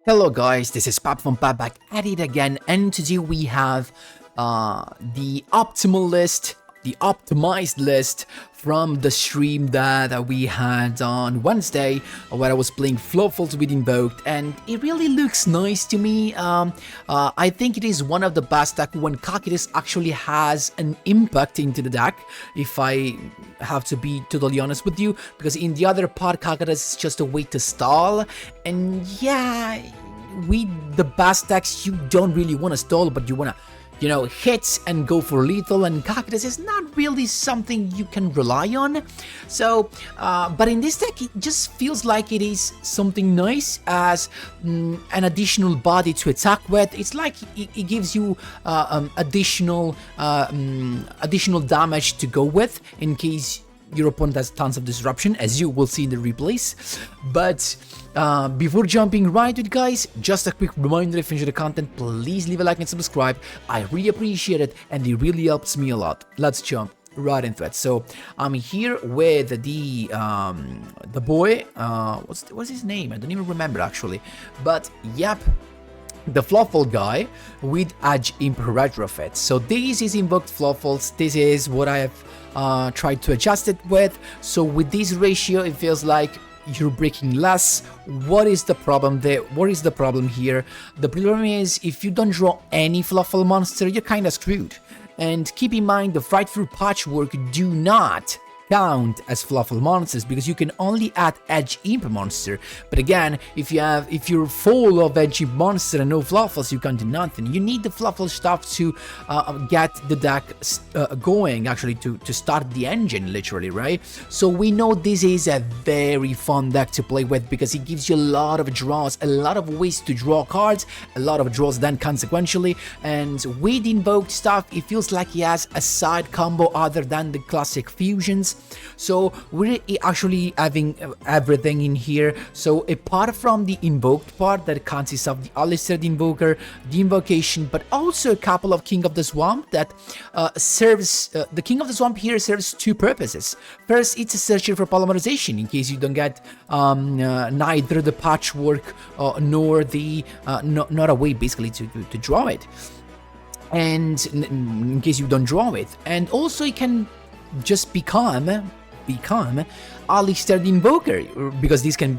Hello guys, this is Pap from Pap back at it again, and today we have the optimal list, the optimized list from the stream that we had on Wednesday where I was playing Fluffals with Invoked, and it really looks nice to me. I think it is one of the best deck when COCYTUS actually has an impact into the deck, if I have to be totally honest with you, because in the other part COCYTUS is just a way to stall, and yeah, with the best decks you don't really want to stall, but you want to hit and go for lethal, and COCYTUS is not really something you can rely on. So, but in this deck, it just feels like it is something nice as an additional body to attack with. It's like it gives you additional damage to go with in case your opponent has tons of disruption, as you will see in the replays. But before jumping right to it, guys, just a quick reminder: if you enjoy the content, please leave a like and subscribe. I really appreciate it, and it really helps me a lot. Let's jump right into it. So I'm here with the boy. What's his name? I don't even remember actually. But yep, the Fluffal guy with Edge Imp Retrofit. So this is Invoked Fluffals. This is what I have tried to adjust it with. So with this ratio, it feels like you're breaking less. What is the problem there? What is the problem here? The problem is, if you don't draw any Fluffal monster, you're kinda screwed. And keep in mind, the Frightful Patchwork do not count as Fluffal monsters because you can only add Edge Imp monster. But again, if you're full of Edge Imp monster and no Fluffals, you can't do nothing. You need the Fluffal stuff to get the deck going, actually to start the engine, literally, right? So we know this is a very fun deck to play with because it gives you a lot of draws, a lot of ways to draw cards, a lot of draws then consequentially. And with Invoked stuff, it feels like he has a side combo other than the classic fusions. So we're actually having everything in here. So apart from the invoked part that consists of the Alistair the Invoker, the invocation, but also a couple of King of the Swamp that serves, the King of the Swamp here serves two purposes. First, it's a searcher for polymerization in case you don't get neither the patchwork nor the not a way basically to draw it, and in case you don't draw it. And also it can just become Alistair the Invoker, because this can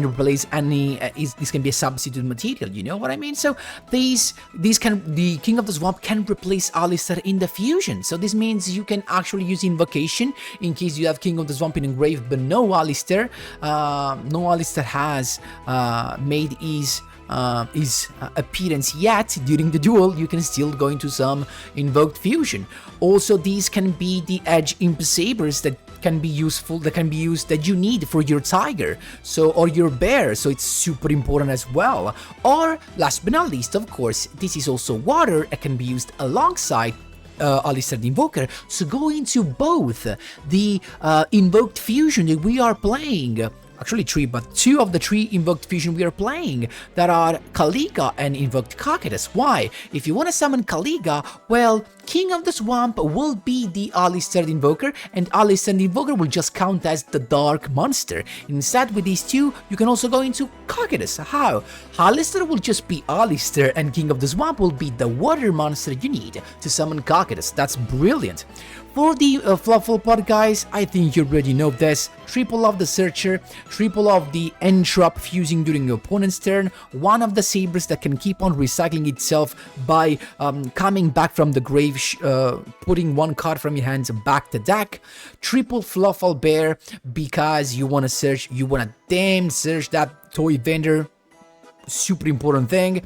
replace any this can be a substitute material, you know what I mean? So the King of the Swamp can replace Alistair in the fusion. So this means you can actually use invocation in case you have King of the Swamp in engraved but no Alistair. No Alistair has made his appearance yet during the duel. You can still go into some invoked fusion. Also, these can be the Edge Imp Sabers that can be useful, that you need for your tiger, so, or your bear, so it's super important as well. Or last but not least, of course, this is also water. It can be used alongside Alistair the Invoker. So go into both the invoked fusion that we are playing. Actually three, but two of the three invoked fusion we are playing that are Caliga and invoked COCYTUS. Why? If you want to summon Caliga, well, King of the Swamp will be the Alistair the Invoker, and Alistair the Invoker will just count as the dark monster. Instead, with these two, you can also go into COCYTUS. How? Alistair will just be Alistair, and King of the Swamp will be the water monster you need to summon COCYTUS. That's brilliant. For the Fluffal part, guys, I think you already know this. Triple of the Searcher, triple of the Entrap fusing during your opponent's turn, one of the Sabers that can keep on recycling itself by coming back from the grave, putting one card from your hands back to deck, triple Fluffal Bear because you want to damn search that toy vendor. Super important thing.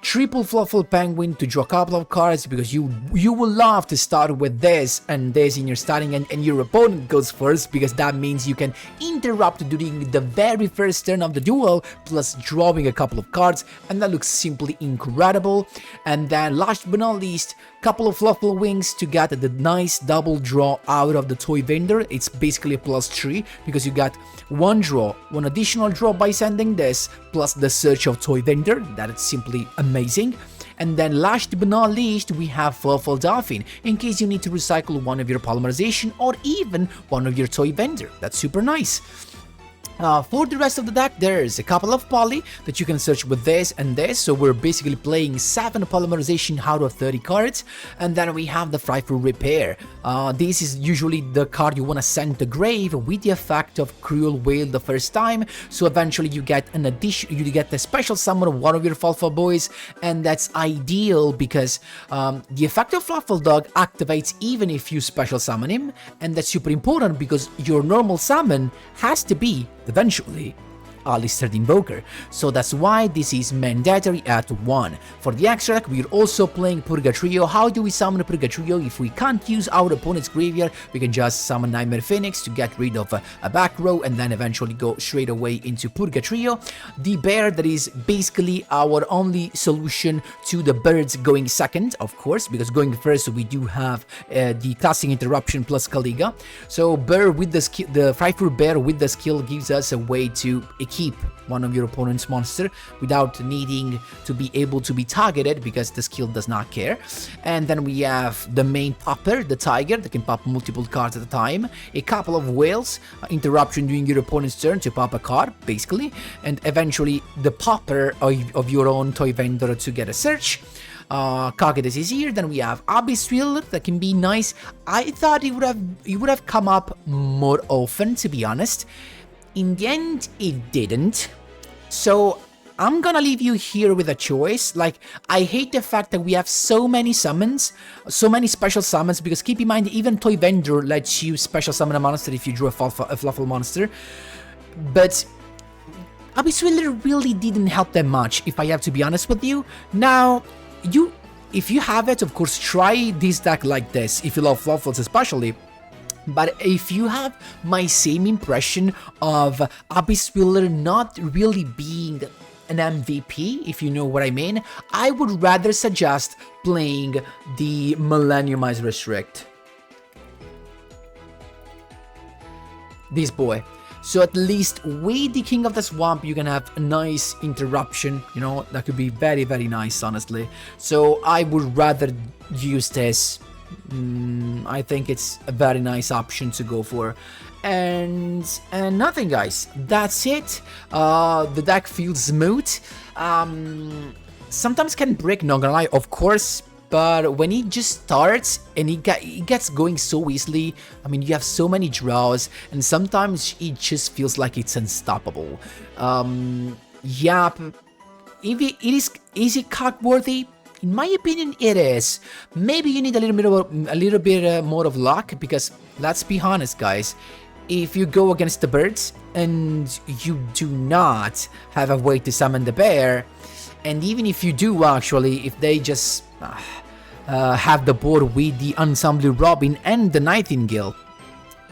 Triple Fluffal Penguin to draw a couple of cards because you will love to start with this and this in your starting, and your opponent goes first because that means you can interrupt during the very first turn of the duel, plus drawing a couple of cards, and that looks simply incredible. And then last but not least, couple of Fluffal Wings to get the nice double draw out of the toy vendor. It's basically a +3 because you got one additional draw by sending this, plus the search of toy vendor. That is simply amazing. And then last but not least, we have Fluffal Dolphin, in case you need to recycle one of your polymerization or even one of your toy vendor. That's super nice. For the rest of the deck, there's a couple of poly that you can search with this and this, so we're basically playing 7 polymerization out of 30 cards, and then we have the Frightful Repair. This is usually the card you want to send to grave with the effect of Cruel Whale the first time, so eventually you get an addition, you get a special summon of one of your Fluffal boys, and that's ideal because the effect of Fluffal Dog activates even if you special summon him, and that's super important because your normal summon has to be eventually Alistair the Invoker, so that's why this is mandatory at 1. For the extra deck, we're also playing Purgatrio. How do we summon a Purgatrio? If we can't use our opponent's graveyard, we can just summon Nightmare Phoenix to get rid of a back row and then eventually go straight away into Purgatrio. The bear, that is basically our only solution to the birds going second, of course, because going first we do have the Classic Interruption plus Caliga. So bear with the skill, the Frightful Bear with the skill gives us a way to keep one of your opponent's monster without needing to be able to be targeted because the skill does not care. And then we have the main popper, the tiger, that can pop multiple cards at a time, a couple of whales, interruption during your opponent's turn to pop a card, basically, and eventually the popper of your own toy vendor to get a search. COCYTUS is here. Then we have Abyss Thriller that can be nice. I thought it would have come up more often, to be honest. In the end, it didn't. So I'm gonna leave you here with a choice. Like, I hate the fact that we have so many summons, so many special summons, because keep in mind, even Toy Vendor lets you special summon a monster if you draw a Fluffal monster. But Abyss Thriller really didn't help them much, if I have to be honest with you. Now, if you have it, of course, try this deck like this, if you love Fluffals especially. But if you have my same impression of Abyss Thriller not really being an MVP, if you know what I mean, I would rather suggest playing the Millenniumized Restrict. This boy. So at least with the King of the Swamp, you can have a nice interruption, you know, that could be very, very nice, honestly. So I would rather use this. I think it's a very nice option to go for. And nothing, guys. That's it. The deck feels smooth. Sometimes can break, not gonna lie, of course. But when it just starts and it gets going so easily, I mean, you have so many draws, and sometimes it just feels like it's unstoppable. Yeah, is it cock-worthy? In my opinion, it is. Maybe you need a little bit more of luck, because let's be honest, guys. If you go against the birds and you do not have a way to summon the bear, and even if you do, actually, if they just have the board with the Ensemble Robin and the Nightingale,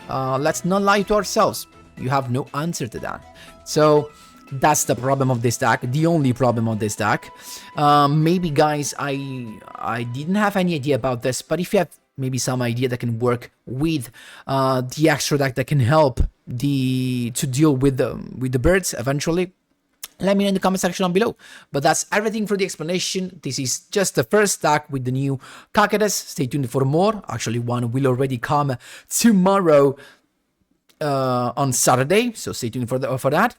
let's not lie to ourselves. You have no answer to that. So that's the problem of this deck, the only problem of this deck. Maybe, guys, I didn't have any idea about this, but if you have maybe some idea that can work with the extra deck that can help to deal with the birds eventually, let me know in the comment section down below. But that's everything for the explanation. This is just the first deck with the new COCYTUS. Stay tuned for more. Actually, one will already come tomorrow on Saturday, so stay tuned for that.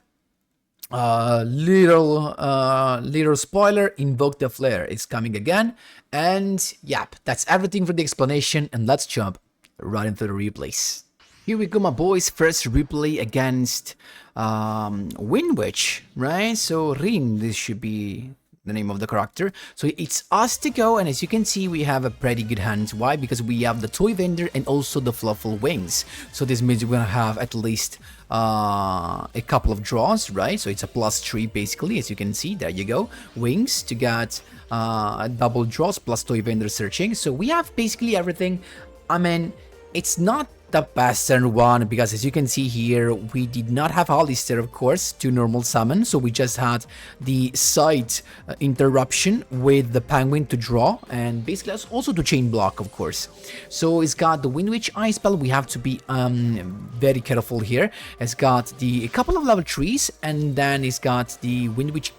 Little spoiler, Invoke the Flare is coming again. And yep, that's everything for the explanation, and let's jump right into the replays. Here we go, my boys. First replay against Windwitch, right? So Rin, this should be the name of the character. So it's us to go, and as you can see, we have a pretty good hand. Why? Because we have the Toy Vendor and also the Fluffal Wings. So this means we're gonna have at least a couple of draws, right? So it's a +3 basically, as you can see. There you go. Wings to get double draws plus Toy Vendor searching. So we have basically everything. I mean, it's not the best turn one, because as you can see here, we did not have Alistair, of course, to normal summon, so we just had the side interruption with the penguin to draw, and basically also to chain block, of course. So it's got the Windwitch Ice Spell. We have to be very careful here. It's got a couple of level 3s, and then it's got the Windwitch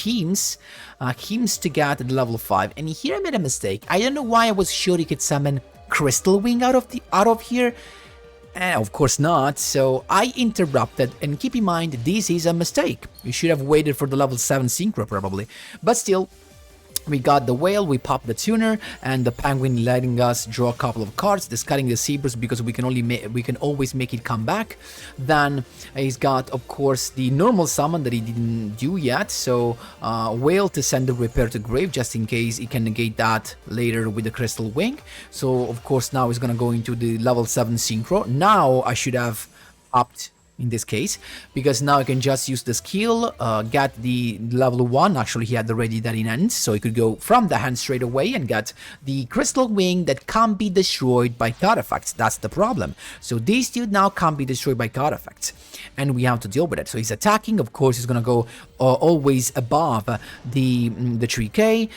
Hymns to get the level 5. And here I made a mistake. I don't know why I was sure he could summon Crystal Wing out of here. And of course not, so I interrupted, and keep in mind, this is a mistake. We should have waited for the level 7 synchro probably, but still, we got the whale, we popped the tuner, and the penguin letting us draw a couple of cards, discarding the zebras because we can always make it come back. Then he's got, of course, the normal summon that he didn't do yet, so whale to send the repair to grave just in case he can negate that later with the crystal wing. So of course now he's gonna go into the level 7 synchro. Now I should have upped in this case, because now I can just use the skill, get the level 1, actually he had already that in hand, so he could go from the hand straight away and get the crystal wing that can't be destroyed by card effects. That's the problem. So this dude now can't be destroyed by card effects, and we have to deal with it. So he's attacking, of course he's gonna go always above the 3k,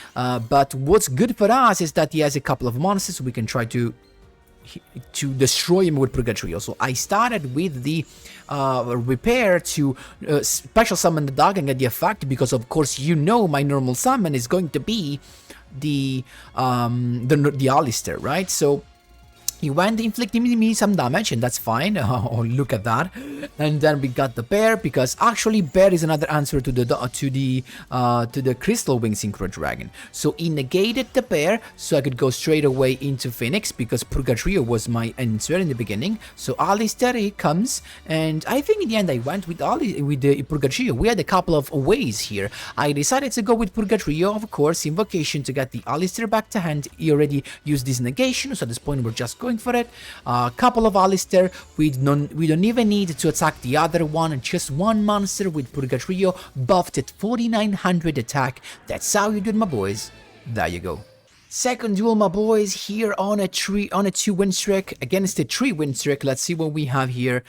but what's good for us is that he has a couple of monsters, so we can try to destroy him with Purgatorio. So I started with the repair to special summon the dog and get the effect, because of course you know my normal summon is going to be the Alistair, right? So he went inflicting me some damage, and that's fine. Oh, look at that. And then we got the bear, because actually bear is another answer to the crystal wing synchro dragon. So he negated the bear, so I could go straight away into Phoenix, because Purgatorio was my answer in the beginning. So Alistair, he comes, and I think in the end I went with the Purgatorio. We had a couple of ways here. I decided to go with Purgatorio, of course, invocation to get the Alistair back to hand. He already used this negation, so at this point we're just going for it. A couple of Alistair, we don't even need to attack the other one, just one monster with Purgatorio buffed at 4900 attack. That's how you do it, my boys. There you go. Second duel, my boys, here on a 2-win-streak against a 3-win-streak. Let's see what we have here.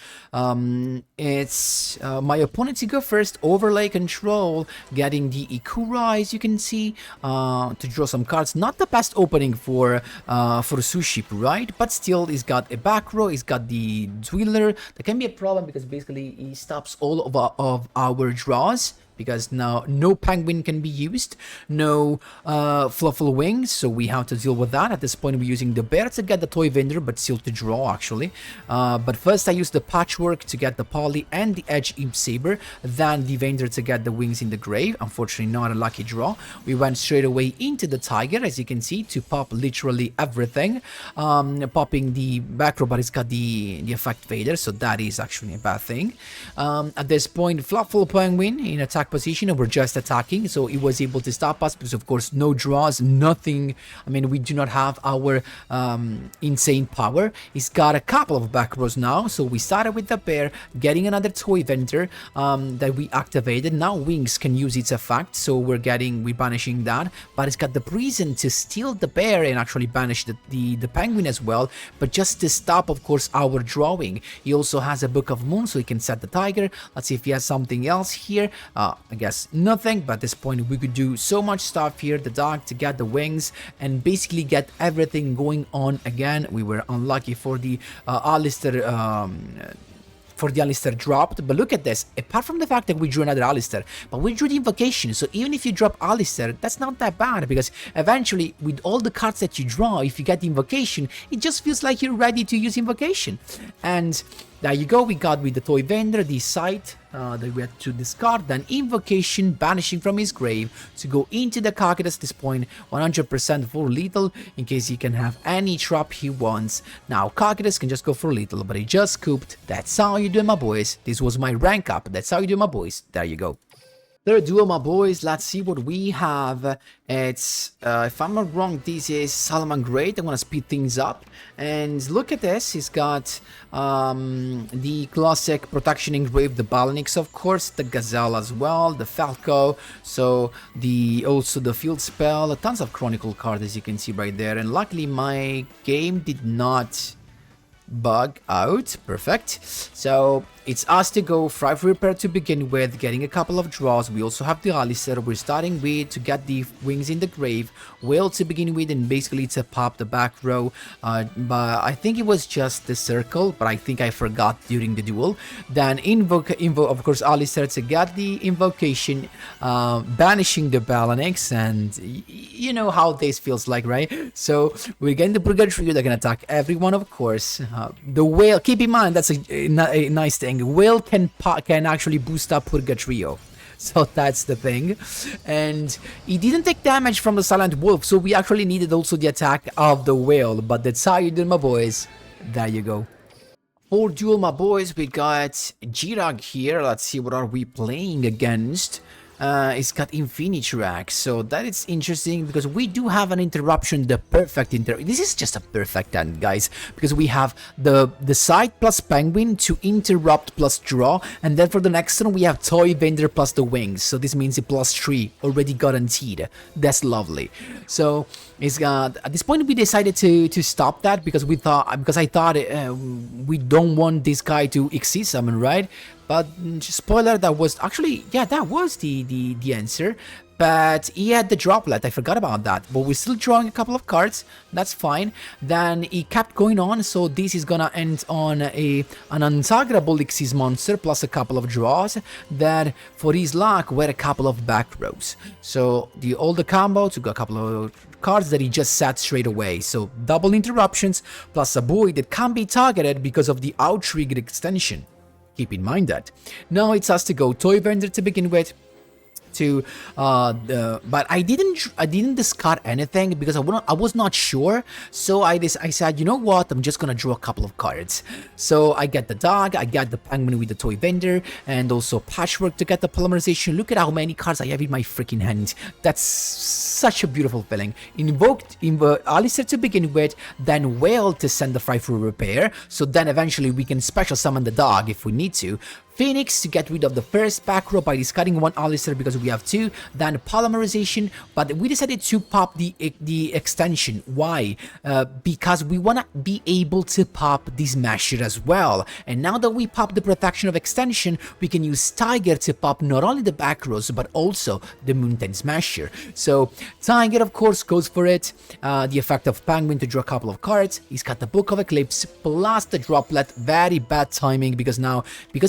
It's my opponent to go first. Overlay control, getting the Ikura, as you can see, to draw some cards. Not the best opening for Sushi, right? But still, he's got a back row. He's got the Dweller. That can be a problem because basically he stops all of our draws, because now no penguin can be used, no fluffal wings, so we have to deal with that. At this point we're using the bear to get the toy vendor, but still to draw actually. But first I used the patchwork to get the poly and the edge imp saber, then the vendor to get the wings in the grave. Unfortunately not a lucky draw. We went straight away into the tiger, as you can see, to pop literally everything. Popping the back row, but it's got the effect vader, so that is actually a bad thing. At this point fluffal penguin in attack position, and we're just attacking, so he was able to stop us because of course no draws, nothing. I mean, we do not have our insane power. He's got a couple of back rows now, so we started with the bear, getting another toy vendor that we activated. Now wings can use its effect, so we're banishing that, but it's got the prison to steal the bear and actually banish the penguin as well, but just to stop of course our drawing. He also has a Book of Moon, so he can set the tiger. Let's see if he has something else here. I guess nothing, but at this point we could do so much stuff here. The dog to get the wings and basically get everything going on again. We were unlucky for the Alistair dropped, but look at this. Apart from the fact that we drew another Alistair, but we drew the invocation, so even if you drop Alistair, that's not that bad, because eventually with all the cards that you draw, if you get the invocation, it just feels like you're ready to use invocation. And there you go, we got with the toy vendor the sight that we had to discard, then invocation, banishing from his grave to go into the COCYTUS. At this point 100% for lethal in case he can have any trap he wants. Now COCYTUS can just go for lethal, but he just scooped. That's how you do it, my boys. This was my rank up. That's how you do it, my boys. There you go. Third duel, my boys. Let's see what we have. It's, if I'm not wrong, this is Salman Great. I'm gonna speed things up. And look at this. He's got the classic protection engraved, the Balanix, of course, the Gazelle as well, the Falco. So also the field spell, tons of Chronicle cards, as you can see right there. And luckily my game did not bug out. Perfect. So it's us to go, 5 repair to begin with, getting a couple of draws. We also have the Alistair. We're starting with to get the wings in the grave, Will to begin with, and basically to pop the back row. But I think it was just the circle, but I think I forgot during the duel. Then invoke of course Alistair to get the invocation, banishing the Balanix, and you know how this feels like, right? So we're getting the Purgatory. They're gonna attack everyone, of course. The whale, keep in mind, that's a nice thing. Will can actually boost up Purgatorio. So that's the thing. And he didn't take damage from the Silent Wolf, so we actually needed also the attack of the whale. But that's how you do, my boys. There you go. For Duel, my boys, we got Jirag here. Let's see, what are we playing against? It's got INVOKED, so that is interesting because we do have an interruption, the perfect this is just a perfect end, guys, because we have the side plus penguin to interrupt plus draw, and then for the next turn we have toy vendor plus the wings, so this means a +3 already guaranteed. That's lovely. So it's got, at this point we decided to stop that because I thought we don't want this guy to exceed summon, right? But spoiler, that was actually, yeah, that was the answer. But he had the droplet, I forgot about that. But we're still drawing a couple of cards, that's fine. Then he kept going on, so this is gonna end on an Untargetable Xyz monster plus a couple of draws. That, for his luck, were a couple of back rows. So all the combo to go a couple of cards that he just sat straight away. So double interruptions plus a buoy that can't be targeted because of the out-trigger extension. Keep in mind that. Now it's us to go toy vendor to begin with. But I didn't discard anything because I was not sure. So I said, you know what, I'm just gonna draw a couple of cards. So I get the dog, I got the penguin with the toy vendor, and also patchwork to get the polymerization. Look at how many cards I have in my freaking hand. That's such a beautiful feeling. Invoked Alistair to begin with, then Whale to send the Fry for repair. So then eventually we can special summon the dog if we need to. Phoenix to get rid of the first back row by discarding one Alistair because we have 2, then polymerization, but we decided to pop the extension. Why? Because we want to be able to pop the Smasher as well, and now that we pop the protection of extension, we can use Tiger to pop not only the back rows but also the Mountain Smasher. So Tiger, of course, goes for it. The effect of Penguin to draw a couple of cards. He's got the Book of Eclipse plus the droplet. Very bad timing because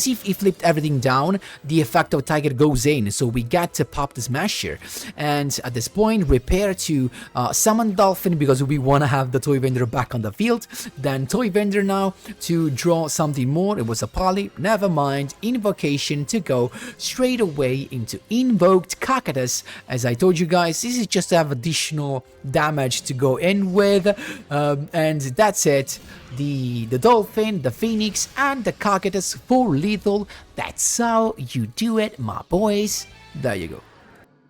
he flipped everything down, the effect of Tiger goes in, so we get to pop the Smasher. And at this point, repair to summon Dolphin because we want to have the toy vendor back on the field. Then toy vendor now to draw something more. It was a poly, never mind. Invocation to go straight away into Invoked COCYTUS. As I told you guys, this is just to have additional damage to go in with, and that's it. The Dolphin, the Phoenix, and the COCYTUS for lethal. That's how you do it, my boys. There you go.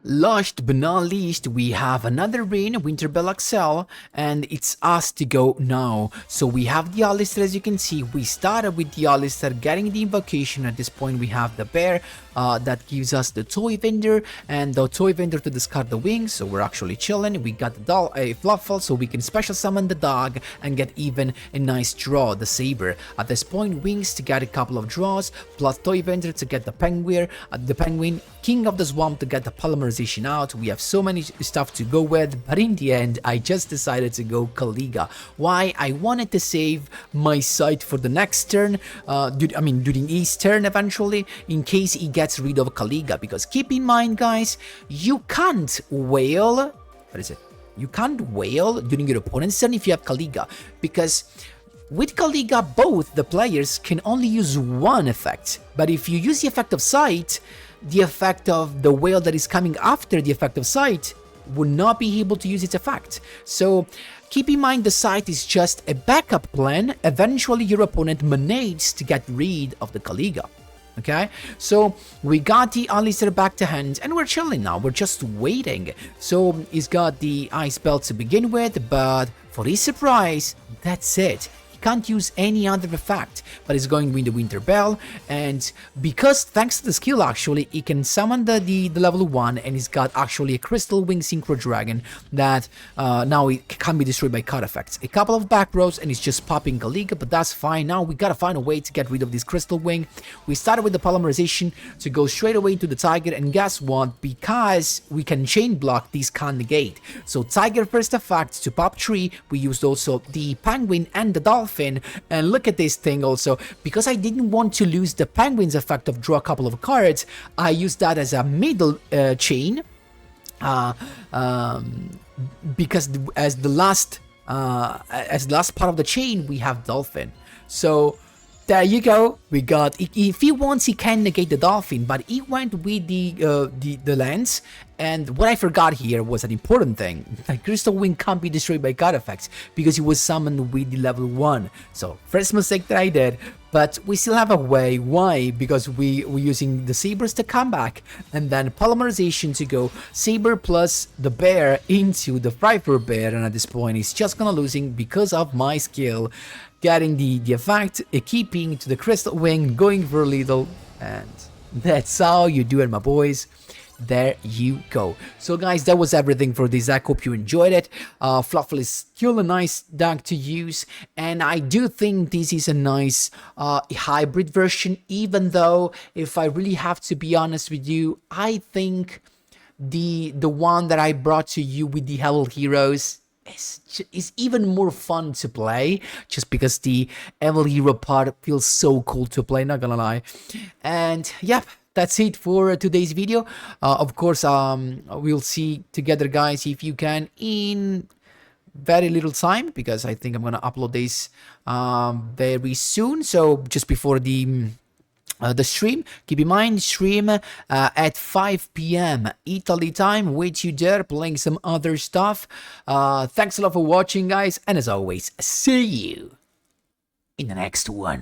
Last but not least, we have another rain, Winterbell Axel, and it's us to go now. So we have the Alistair, as you can see. We started with the Alistair getting the invocation. At this point, we have the bear that gives us the toy vendor, and the toy vendor to discard the wings. So we're actually chilling. We got the doll, a Fluffal, so we can special summon the dog and get even a nice draw, the saber. At this point, wings to get a couple of draws, plus toy vendor to get the penguin, king of the swamp to get the polymerization out. We have so many stuff to go with, but in the end I just decided to go Kaliga. Why? I wanted to save my site for the next turn, during his turn eventually, in case he gets rid of Kaliga, because keep in mind, guys, you can't wail, you can't wail during your opponent's turn if you have Kaliga, because with Kaliga, both the players can only use one effect, but if you use the effect of sight, the effect of the whale that is coming after the effect of sight would not be able to use its effect. So keep in mind, the sight is just a backup plan. Eventually your opponent manages to get rid of the Kaliga. Okay, so we got the Alistair back to hand and we're chilling now, we're just waiting. So he's got the ice belt to begin with, but for his surprise, that's it. He can't use any other effect, but it's going with the Winter Bell, and because thanks to the skill actually, it can summon the level 1, and it's got actually a Crystal Wing Synchro Dragon that now it can be destroyed by card effects. A couple of back rows and it's just popping Galiga, but that's fine. Now we gotta find a way to get rid of this Crystal Wing. We started with the polymerization to go straight away to the Tiger, and guess what? Because we can chain block, these can't negate. So Tiger first effect to pop 3, we used also the Penguin and the Dolphin, and look at this thing also, because I didn't want to lose the Penguin's effect of draw a couple of cards, I used that as a middle chain, because as the last part of the chain we have Dolphin. So there you go. We got, if he wants, he can negate the Dolphin, but he went with the lens. And what I forgot here was an important thing. Like, Crystal Wing can't be destroyed by card effects because he was summoned with the level 1. So first mistake that I did, but we still have a way. Why? Because we're using the Sabers to come back, and then polymerization to go Saber plus the Bear into the Viper Bear, and at this point it's just gonna losing because of my skill, getting the effect, keeping to the Crystal Wing, going for a little, and that's how you do it, my boys. There you go. So guys, that was everything for this deck. Hope you enjoyed it. Fluffal is still a nice deck to use, and I do think this is a nice hybrid version, even though, if I really have to be honest with you, I think the one that I brought to you with the Hell Heroes is even more fun to play, just because the Evil Hero part feels so cool to play, not gonna lie. And yep, that's it for today's video. Of course, we'll see together, guys, if you can, in very little time, because I think I'm gonna upload this very soon, so just before the stream. Keep in mind, stream at 5 p.m. Italy time, with you there playing some other stuff. Thanks a lot for watching, guys, and as always, see you in the next one.